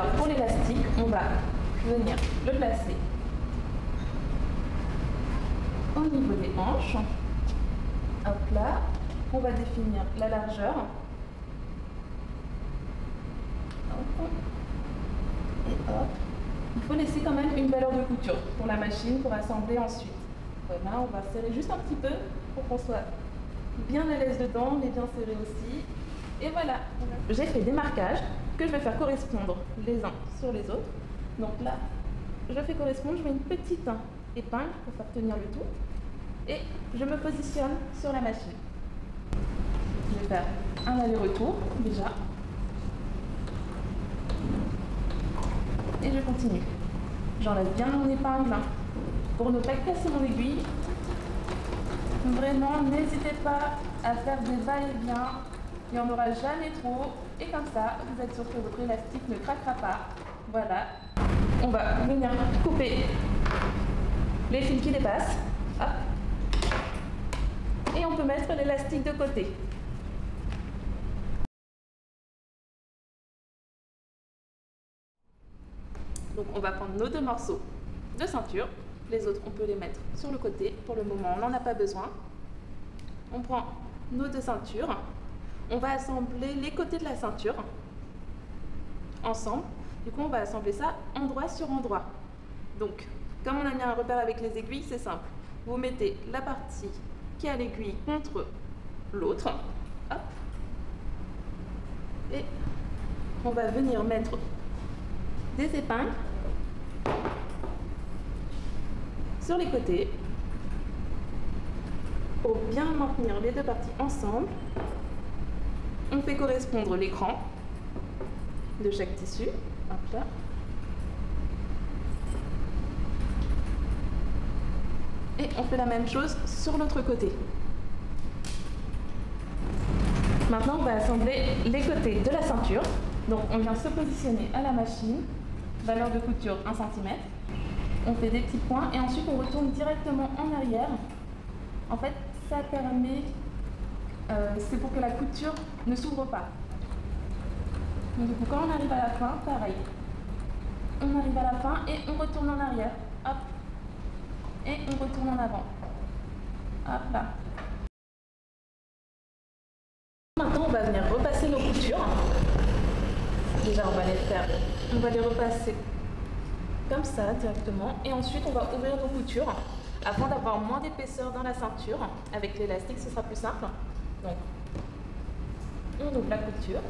Alors pour l'élastique, on va venir le placer au niveau des hanches. Hop là, on va définir la largeur. Hop. Et hop. Il faut laisser quand même une valeur de couture pour la machine pour assembler ensuite. Voilà, on va serrer juste un petit peu pour qu'on soit bien à l'aise dedans, mais bien serré aussi. Et voilà, j'ai fait des marquages que je vais faire correspondre les uns sur les autres. Donc là, je fais correspondre, je mets une petite épingle pour faire tenir le tout. Et je me positionne sur la machine. Je vais faire un aller-retour déjà. Et je continue. J'enlève bien mon épingle pour ne pas casser mon aiguille. Vraiment, n'hésitez pas à faire des va-et-vient. Il n'y en aura jamais trop. Et comme ça, vous êtes sûr que votre élastique ne craquera pas. Voilà. On va venir couper les fils qui dépassent. Hop. Et on peut mettre l'élastique de côté. Donc on va prendre nos deux morceaux de ceinture. Les autres, on peut les mettre sur le côté. Pour le moment, on n'en a pas besoin. On prend nos deux ceintures. On va assembler les côtés de la ceinture ensemble. Du coup, on va assembler ça endroit sur endroit. Donc, comme on a mis un repère avec les aiguilles, c'est simple. Vous mettez la partie qui a l'aiguille contre l'autre. Hop. Et on va venir mettre des épingles sur les côtés pour bien maintenir les deux parties ensemble. On fait correspondre l'écran de chaque tissu. Hop là. Et on fait la même chose sur l'autre côté. Maintenant, on va assembler les côtés de la ceinture. Donc, on vient se positionner à la machine. Valeur de couture 1 cm. On fait des petits points et ensuite on retourne directement en arrière. En fait, ça permet, c'est pour que la couture ne s'ouvre pas. Donc, du coup, quand on arrive à la fin, pareil. On arrive à la fin et on retourne en arrière. Hop. Et on retourne en avant. Hop là. Maintenant, on va venir repasser nos coutures. Déjà, on va les repasser comme ça directement. Et ensuite, on va ouvrir nos coutures afin d'avoir moins d'épaisseur dans la ceinture. Avec l'élastique, ce sera plus simple. Donc, on ouvre la couture.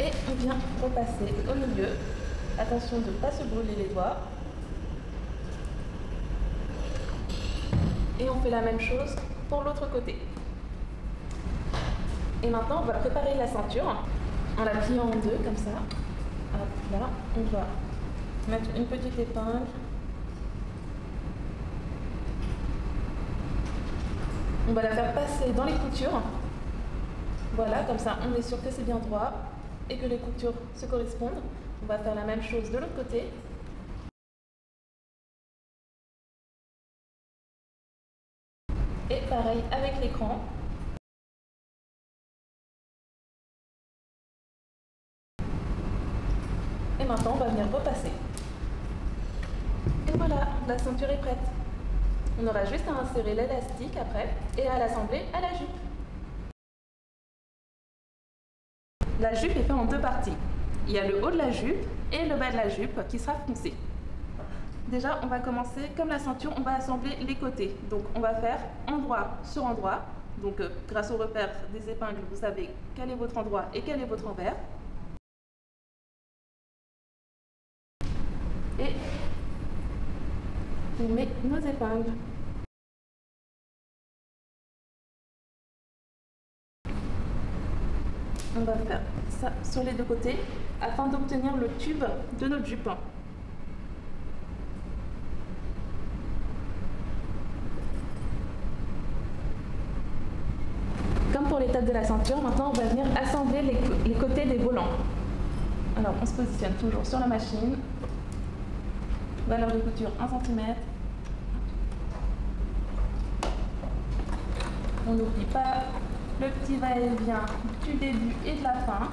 Et on vient repasser au milieu. Attention de ne pas se brûler les doigts. Et on fait la même chose pour l'autre côté. Et maintenant, on va préparer la ceinture en la pliant en deux, comme ça. Hop là, on va mettre une petite épingle. On va la faire passer dans les coutures. Voilà, comme ça, on est sûr que c'est bien droit et que les coutures se correspondent. On va faire la même chose de l'autre côté. Et pareil avec l'écran. Et maintenant, on va venir repasser. Et voilà, la ceinture est prête. On aura juste à insérer l'élastique après et à l'assembler à la jupe. La jupe est faite en deux parties. Il y a le haut de la jupe et le bas de la jupe qui sera foncé. Déjà, on va commencer comme la ceinture, on va assembler les côtés. Donc, on va faire endroit sur endroit. Donc, grâce au repère des épingles, vous savez quel est votre endroit et quel est votre envers. Et on met nos épingles. On va faire ça sur les deux côtés afin d'obtenir le tube de notre jupe. Comme pour l'étape de la ceinture, maintenant on va venir assembler les côtés des volants. Alors on se positionne toujours sur la machine. Valeur de couture 1 cm. On n'oublie pas le petit va-et-vient du début et de la fin.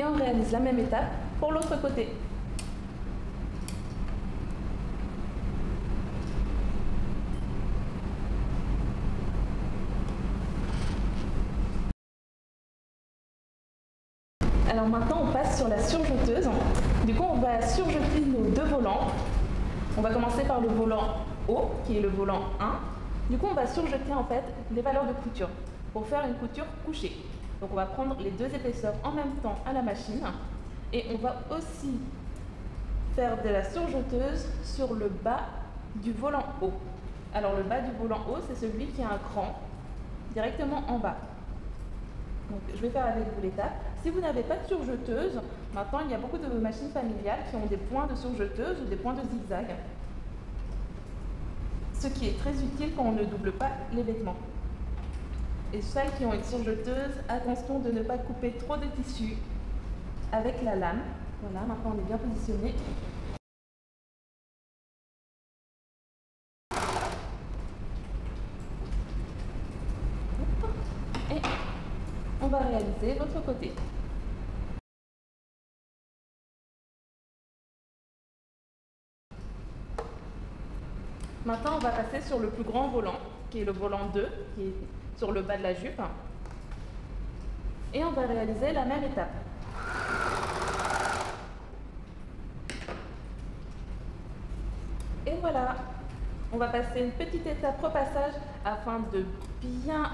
Et on réalise la même étape pour l'autre côté. Alors maintenant on passe sur la surjeteuse. Du coup on va surjeter nos deux volants. On va commencer par le volant haut qui est le volant 1. Du coup on va surjeter en fait les valeurs de couture pour faire une couture couchée. Donc on va prendre les deux épaisseurs en même temps à la machine et on va aussi faire de la surjeteuse sur le bas du volant haut. Alors le bas du volant haut c'est celui qui a un cran directement en bas. Donc, je vais faire avec vous l'étape. Si vous n'avez pas de surjeteuse, maintenant il y a beaucoup de machines familiales qui ont des points de surjeteuse ou des points de zigzag. Ce qui est très utile quand on ne double pas les vêtements. Et celles qui ont une surjeteuse, attention de ne pas couper trop de tissu avec la lame. Voilà, maintenant on est bien positionné. Et on va réaliser l'autre côté. Maintenant, on va passer sur le plus grand volant, qui est le volant 2, qui est sur le bas de la jupe. Et on va réaliser la même étape. Et voilà, on va passer une petite étape repassage afin de bien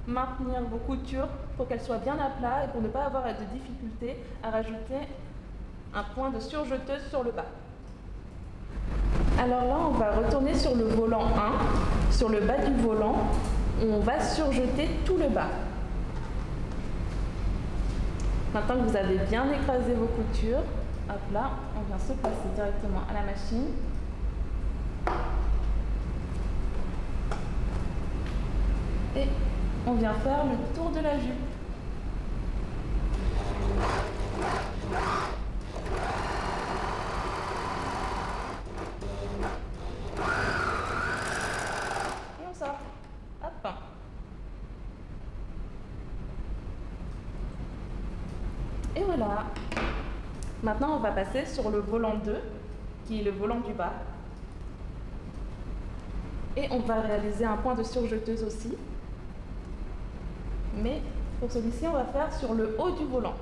maintenir vos coutures pour qu'elles soient bien à plat et pour ne pas avoir de difficulté à rajouter un point de surjeteuse sur le bas. Alors là, on va retourner sur le volant 1, sur le bas du volant, on va surjeter tout le bas. Maintenant que vous avez bien écrasé vos coutures, hop là, on vient se placer directement à la machine. Et on vient faire le tour de la jupe. Et on sort. Hop. Et voilà. Maintenant, on va passer sur le volant 2, qui est le volant du bas. Et on va réaliser un point de surjeteuse aussi. Mais pour celui-ci, on va faire sur le haut du volant.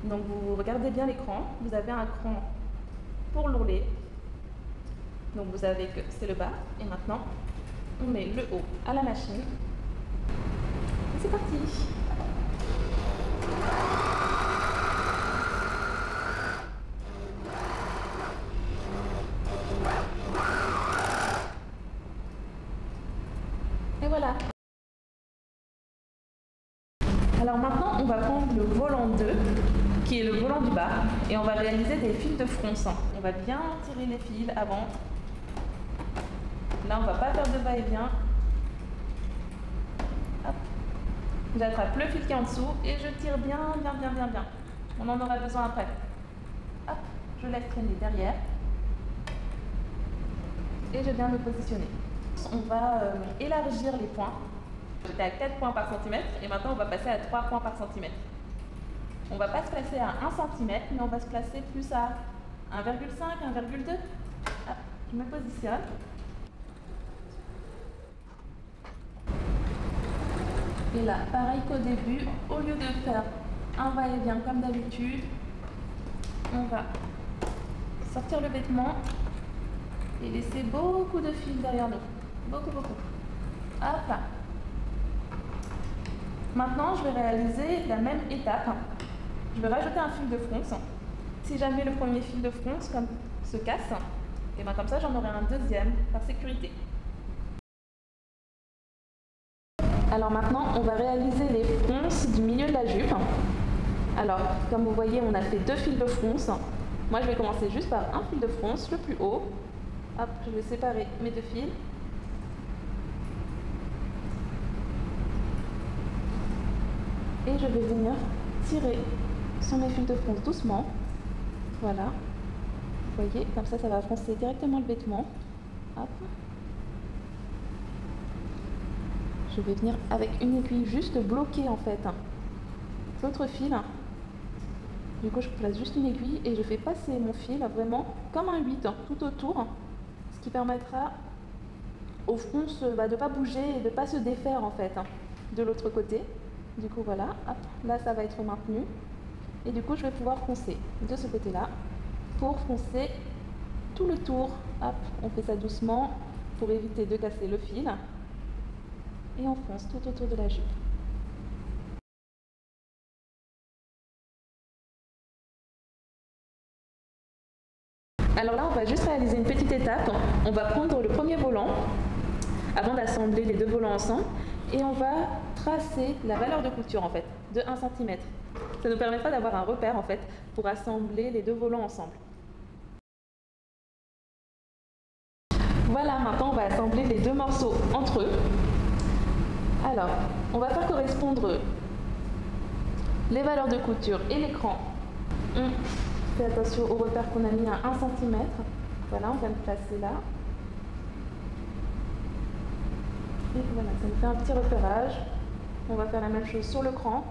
Donc vous regardez bien l'écran, vous avez un cran pour l'ourlet. Donc vous savez que c'est le bas. Et maintenant, on met le haut à la machine. Et c'est parti! Et voilà. Alors maintenant, on va prendre le volant 2, qui est le volant du bas, et on va réaliser des fils de fronce. On va bien tirer les fils avant. Là, on ne va pas faire de va-et-vient. J'attrape le fil qui est en dessous et je tire bien. On en aura besoin après. Hop, je laisse traîner derrière. Et je viens me positionner. On va élargir les points. J'étais à 4 points par centimètre et maintenant on va passer à 3 points par centimètre. On ne va pas se placer à 1 cm, mais on va se placer plus à 1,5, 1,2. Je me positionne. Et là, pareil qu'au début, au lieu de faire un va-et-vient comme d'habitude, on va sortir le vêtement et laisser beaucoup de fil derrière nous. Beaucoup. Hop là. Maintenant, je vais réaliser la même étape. Je vais rajouter un fil de fronce. Si jamais le premier fil de fronce se casse, et bien comme ça, j'en aurai un deuxième par sécurité. Alors maintenant, on va réaliser les fronces du milieu de la jupe. Alors, comme vous voyez, on a fait 2 fils de fronce. Moi, je vais commencer juste par un fil de fronce, le plus haut. Hop, je vais séparer mes 2 fils. Et je vais venir tirer sur mes fils de fronce doucement. Voilà. Vous voyez, comme ça, ça va froncer directement le vêtement. Hop. Je vais venir avec une aiguille juste bloquer en fait l'autre fil Du coup, je place juste une aiguille et je fais passer mon fil vraiment comme un 8 tout autour, ce qui permettra au fronce de ne pas bouger et de ne pas se défaire en fait de l'autre côté. Du coup, voilà, hop, là ça va être maintenu. Et du coup, je vais pouvoir froncer de ce côté-là pour froncer tout le tour. Hop, on fait ça doucement pour éviter de casser le fil. Et on fronce tout autour de la jupe. Alors là, on va juste réaliser une petite étape. On va prendre le premier volant avant d'assembler les deux volants ensemble et on va tracer la valeur de couture en fait de 1 cm. Ça nous permettra d'avoir un repère en fait pour assembler les deux volants ensemble. Voilà, maintenant on va assembler les deux morceaux entre eux. Alors, on va faire correspondre les valeurs de couture et l'écran. On fait attention au repère qu'on a mis à 1 cm. Voilà, on va le placer là. Et voilà, ça nous fait un petit repérage. On va faire la même chose sur le cran.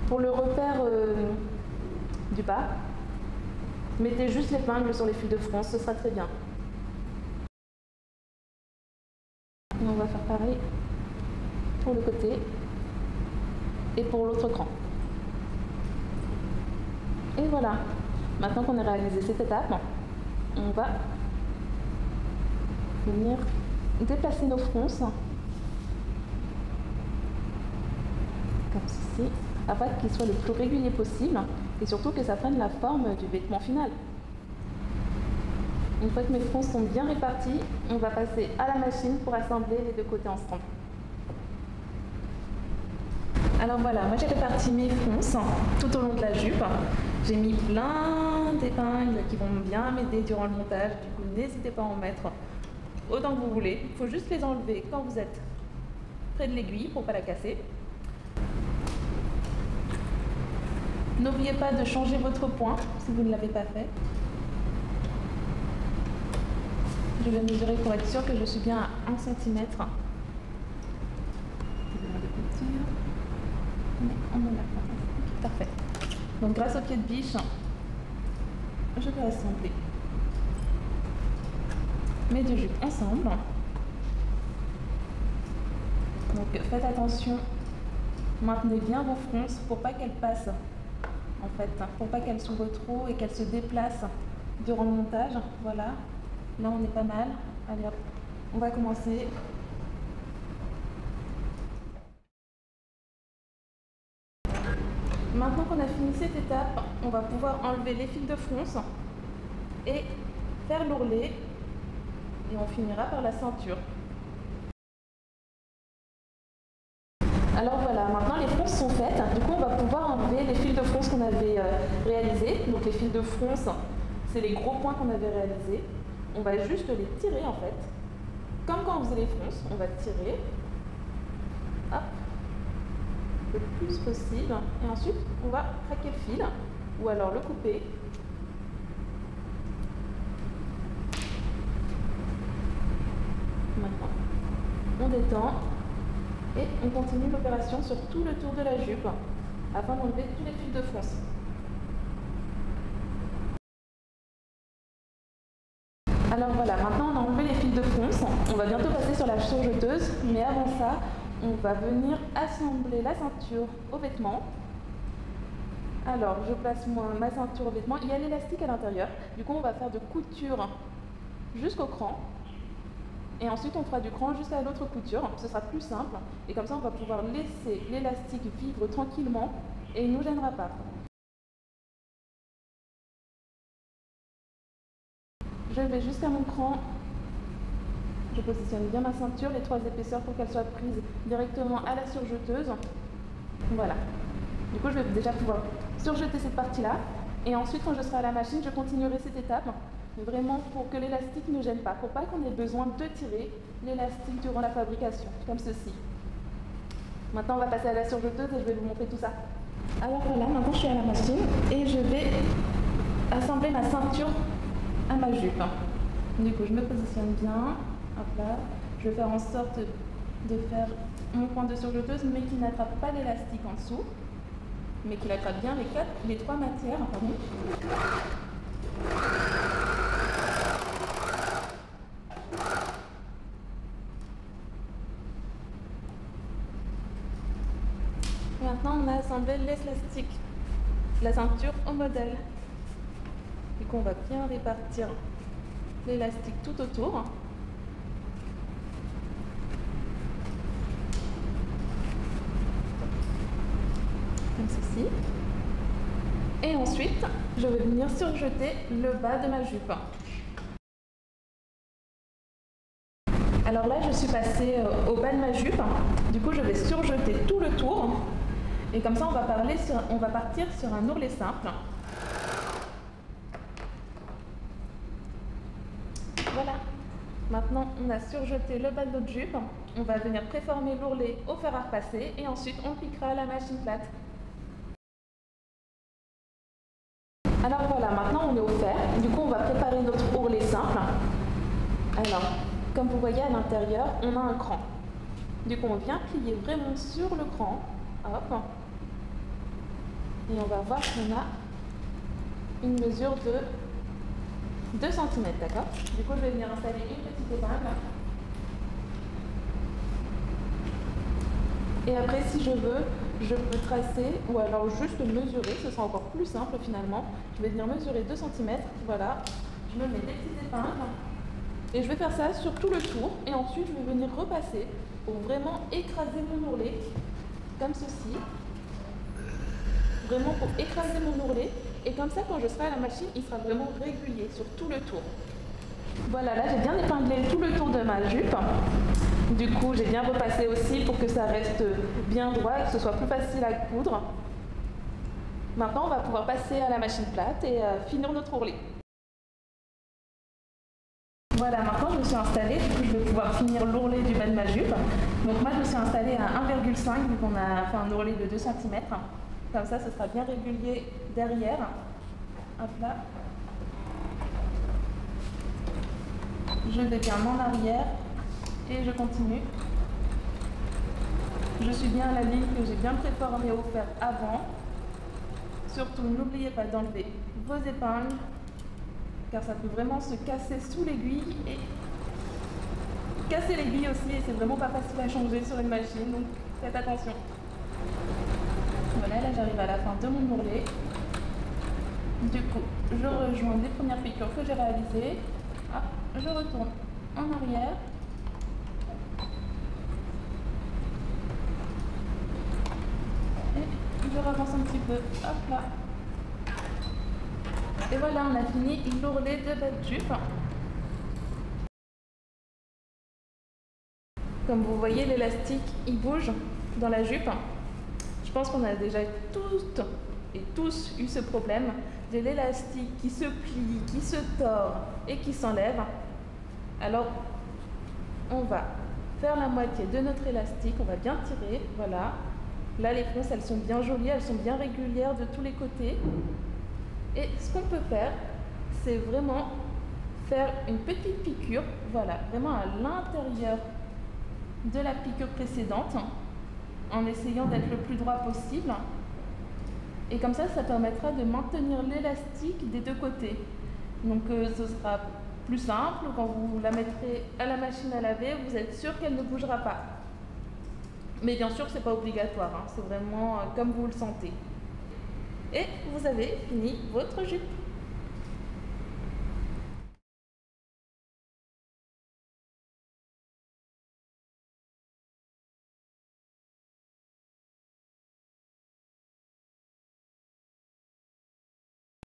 Pour le repère du bas, mettez juste l'épingle sur les fils de fronce, ce sera très bien. Et on va faire pareil pour le côté et pour l'autre cran. Et voilà, maintenant qu'on a réalisé cette étape, on va venir déplacer nos fronces comme ceci, afin qu'il soit le plus régulier possible et surtout que ça prenne la forme du vêtement final. Une fois que mes fronces sont bien réparties, on va passer à la machine pour assembler les deux côtés ensemble. Alors voilà, moi j'ai réparti mes fronces tout au long de la jupe. J'ai mis plein d'épingles qui vont bien m'aider durant le montage, du coup n'hésitez pas à en mettre autant que vous voulez. Il faut juste les enlever quand vous êtes près de l'aiguille pour ne pas la casser. N'oubliez pas de changer votre point si vous ne l'avez pas fait. Je vais mesurer pour être sûr que je suis bien à 1 cm. Parfait. Donc grâce au pied de biche, je vais assembler mes deux jupes ensemble. Donc faites attention, maintenez bien vos fronces pour pas qu'elles passent, en fait, pour pas qu'elles s'ouvrent trop et qu'elles se déplacent durant le montage. Voilà, là on est pas mal. Allez hop, on va commencer. Maintenant qu'on a fini cette étape, on va pouvoir enlever les fils de fronce et faire l'ourlet et on finira par la ceinture. Alors voilà, maintenant les fronces sont faites, du coup on va pouvoir enlever les fils de fronce qu'on avait réalisés. Donc les fils de fronce, c'est les gros points qu'on avait réalisés. On va juste les tirer en fait, comme quand on faisait les fronces, on va tirer, hop, le plus possible, et ensuite on va craquer le fil, ou alors le couper. Maintenant, on détend et on continue l'opération sur tout le tour de la jupe afin d'enlever tous les fils de fronce. Alors voilà, maintenant on a enlevé les fils de fronce, on va bientôt passer sur la surjeteuse, mais avant ça, on va venir assembler la ceinture au vêtement. Alors, je place ma ceinture au vêtement, il y a l'élastique à l'intérieur, du coup on va faire de couture jusqu'au cran. Et ensuite, on fera du cran jusqu'à l'autre couture. Ce sera plus simple. Et comme ça, on va pouvoir laisser l'élastique vivre tranquillement et il ne nous gênera pas. Je vais jusqu'à mon cran. Je positionne bien ma ceinture, les 3 épaisseurs pour qu'elle soit prise directement à la surjeteuse. Voilà. Du coup, je vais déjà pouvoir surjeter cette partie-là. Et ensuite, quand je serai à la machine, je continuerai cette étape. Vraiment pour que l'élastique ne gêne pas, pour pas qu'on ait besoin de tirer l'élastique durant la fabrication, comme ceci. Maintenant, on va passer à la surjeteuse et je vais vous montrer tout ça. Alors voilà, maintenant je suis à la machine et je vais assembler ma ceinture à ma jupe. Du coup, je me positionne bien, hop là. Je vais faire en sorte de faire mon point de surjeteuse, mais qui n'attrape pas l'élastique en dessous. mais qu'il attrape bien les trois matières. Pardon. Maintenant, on a assemblé l'élastique, la ceinture au modèle. Du coup, on va bien répartir l'élastique tout autour. Comme ceci. Et ensuite, je vais venir surjeter le bas de ma jupe. Alors là, je suis passée au bas de ma jupe. Du coup, je vais surjeter tout le tour. Et comme ça, on va partir sur un ourlet simple. Voilà. Maintenant, on a surjeté le bas de notre jupe. On va venir préformer l'ourlet au fer à repasser et ensuite on piquera à la machine plate. Alors voilà, maintenant on est au fer. Du coup, on va préparer notre ourlet simple. Alors, comme vous voyez à l'intérieur, on a un cran. Du coup, on vient plier vraiment sur le cran. Hop. Et on va voir qu'on a une mesure de 2 cm, d'accord? Du coup, je vais venir installer une petite épingle. Et après, si je veux, je peux tracer, ou alors juste mesurer, ce sera encore plus simple finalement. Je vais venir mesurer 2 cm, voilà. Je me mets des petites épingles. Et je vais faire ça sur tout le tour. Et ensuite, je vais venir repasser pour vraiment écraser mon ourlet, comme ceci. Vraiment pour écraser mon ourlet. Et comme ça, quand je serai à la machine, il sera vraiment régulier sur tout le tour. Voilà, là j'ai bien épinglé tout le tour de ma jupe. Du coup, j'ai bien repassé aussi pour que ça reste bien droit et que ce soit plus facile à coudre. Maintenant, on va pouvoir passer à la machine plate et finir notre ourlet. Voilà, maintenant je me suis installée, du coup je vais pouvoir finir l'ourlet du bas de ma jupe. Donc moi je me suis installée à 1,5 vu qu'on a fait un ourlet de 2 cm. Comme ça, ce sera bien régulier derrière. Hop là. Je vais bien en arrière et je continue. Je suis bien à la ligne que j'ai bien préformée au fer avant. Surtout, n'oubliez pas d'enlever vos épingles, car ça peut vraiment se casser sous l'aiguille et casser l'aiguille aussi, et c'est vraiment pas facile à changer sur une machine, donc faites attention. Voilà, là j'arrive à la fin de mon ourlet. Du coup, je rejoins les premières piqûres que j'ai réalisées. Hop, je retourne en arrière. Et je avance un petit peu. Hop là. Et voilà, on a fini l'ourlet de bas de jupe. Comme vous voyez, l'élastique, il bouge dans la jupe. Je pense qu'on a déjà toutes et tous eu ce problème de l'élastique qui se plie, qui se tord et qui s'enlève. Alors, on va faire la moitié de notre élastique, on va bien tirer, voilà. Là, les fronces, elles sont bien jolies, elles sont bien régulières de tous les côtés. Et ce qu'on peut faire, c'est vraiment faire une petite piqûre, voilà, vraiment à l'intérieur de la piqûre précédente, en essayant d'être le plus droit possible. Et comme ça permettra de maintenir l'élastique des deux côtés. Donc ce sera plus simple. Quand vous la mettrez à la machine à laver, vous êtes sûr qu'elle ne bougera pas. Mais bien sûr, c'est pas obligatoire, hein. C'est vraiment comme vous le sentez. Et vous avez fini votre jupe.